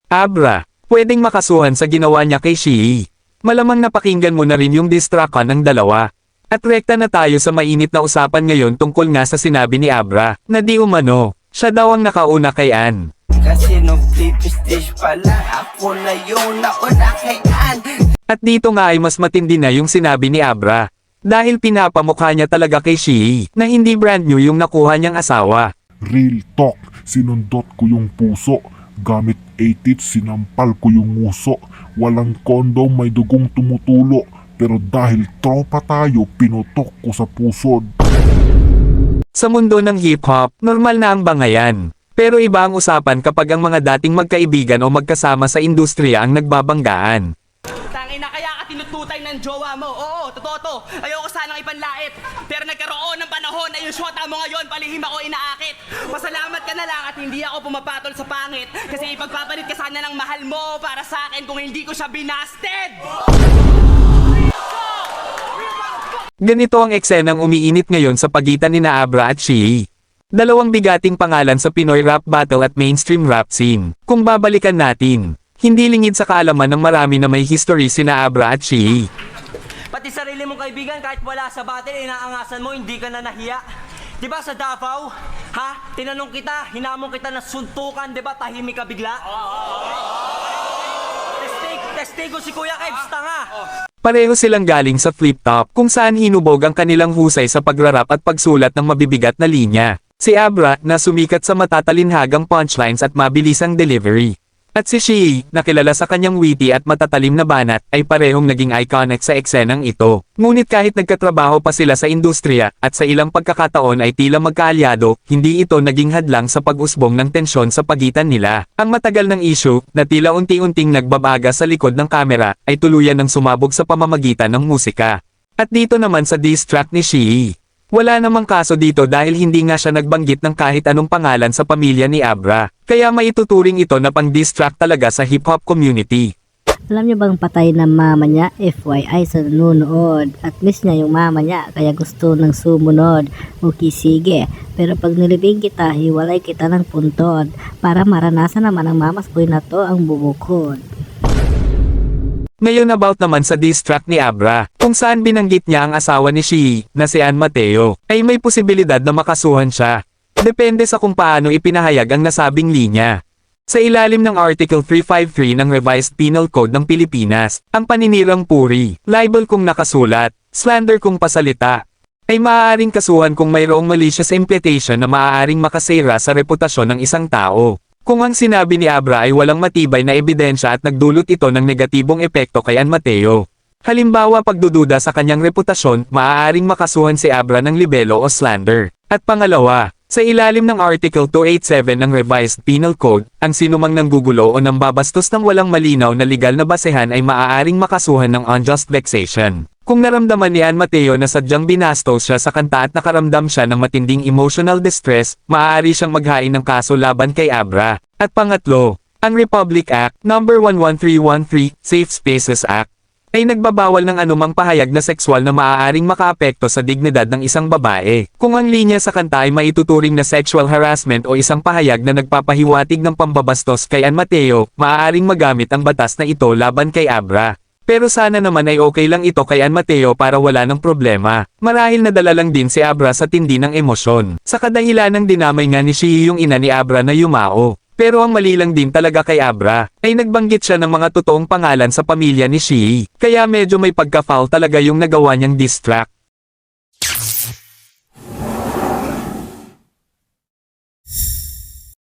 Abra, pwedeng makasuhan sa ginawa niya kay Shii. Malamang napakinggan mo na rin yung distrakan ng dalawa. At rekta na tayo sa mainit na usapan ngayon tungkol nga sa sinabi ni Abra, na di umano, siya daw ang nakauna kay Ann. Kasi nung flip-stage pala, ako na yung nauna kay Ann. At dito nga ay mas matindi na yung sinabi ni Abra. Dahil pinapamukha niya talaga kay Shii, na hindi brand new yung nakuha niyang asawa. Real talk, sinundot ko yung puso. Gamit 8 sinampal ko yung nguso. Walang kondom, may dugong tumutulo. Pero dahil tropa tayo, pinutok ko sa pusod. Sa mundo ng hip-hop, normal na ang bangayan. Pero iba ang usapan kapag ang mga dating magkaibigan o magkasama sa industriya ang nagbabanggaan. Tangina, kaya ka tinututay ng jowa mo. Oo, totoo to. Ayoko sanang ipanlait. Pero nagkaroon ng panahon na yung shota mo ngayon, palihim ako inaakit. Pasalamat ka na lang at hindi ako pumapatol sa pangit. Kasi ipagpapalit ka sana ng mahal mo para sa akin kung hindi ko siya binasted. Ganito ang eksenang umiinit ngayon sa pagitan ni Abra at Shii. Dalawang bigating pangalan sa Pinoy rap battle at mainstream rap scene. Kung babalikan natin, hindi lingid sa kaalaman ng marami na may history sina Abra at Shii. Pati sarili mong kaibigan, kahit wala sa battle, inaangasan mo, hindi ka na nahiya. Diba sa Davao? Ha? Tinanong kita, hinamon kita ng suntukan, diba tahimik ka bigla? Testigo si Kuya Kebs, tanga! Pareho silang galing sa flip top kung saan hinubog ang kanilang husay sa pagrarap at pagsulat ng mabibigat na linya. Si Abra na sumikat sa matatalinhagang punchlines at mabilisang delivery. At si Shii, na kilala sa kanyang witty at matatalim na banat, ay parehong naging iconic sa eksenang ito. Ngunit kahit nagkatrabaho pa sila sa industriya, at sa ilang pagkakataon ay tila magkaalyado, hindi ito naging hadlang sa pag-usbong ng tensyon sa pagitan nila. Ang matagal ng issue, na tila unti-unting nagbabaga sa likod ng kamera, ay tuluyan ng sumabog sa pamamagitan ng musika. At dito naman sa diss track ni Shii. Wala namang kaso dito dahil hindi nga siya nagbanggit ng kahit anong pangalan sa pamilya ni Abra. Kaya maituturing ito na pang-diss track talaga sa hip-hop community. Alam niyo bang patay na mama niya? FYI sa nanonood. At miss niya yung mama niya kaya gusto ng sumunod. Okay, sige. Pero pag nilibing kita, hiwalay kita ng puntod. Para maranasan naman ng mamas boy na to ang bubukod. Ngayon about naman sa diss track ni Abra, kung saan binanggit niya ang asawa ni Shii, na si Ann Mateo, ay may posibilidad na makasuhan siya. Depende sa kung paano ipinahayag ang nasabing linya. Sa ilalim ng Article 353 ng Revised Penal Code ng Pilipinas, ang paninirang puri, libel kung nakasulat, slander kung pasalita, ay maaaring kasuhan kung mayroong malicious implication na maaaring makasira sa reputasyon ng isang tao. Kung ang sinabi ni Abra ay walang matibay na ebidensya at nagdulot ito ng negatibong epekto kay Ann Mateo. Halimbawa pagdududa sa kanyang reputasyon, maaaring makasuhan si Abra ng libelo o slander. At pangalawa, sa ilalim ng Article 287 ng Revised Penal Code, ang sinumang nanggugulo o nambabastos ng walang malinaw na legal na basehan ay maaaring makasuhan ng unjust vexation. Kung naramdaman ni Ann Mateo na sadyang binastos siya sa kanta at nakaramdam siya ng matinding emotional distress, maaari siyang maghain ng kaso laban kay Abra. At pangatlo, ang Republic Act No. 11313, Safe Spaces Act, ay nagbabawal ng anumang pahayag na sexual na maaaring makaapekto sa dignidad ng isang babae. Kung ang linya sa kanta ay maituturing na sexual harassment o isang pahayag na nagpapahiwatig ng pambabastos kay Ann Mateo, maaaring magamit ang batas na ito laban kay Abra. Pero sana naman ay okay lang ito kay Ann Mateo para wala ng problema. Marahil nadala lang din si Abra sa tindi ng emosyon. Sa kadahilan ng dinamay nga ni Shii yung ina ni Abra na yumao. Pero ang mali lang din talaga kay Abra, ay nagbanggit siya ng mga totoong pangalan sa pamilya ni Shii. Kaya medyo may pagka-foul talaga yung nagawa niyang diss track.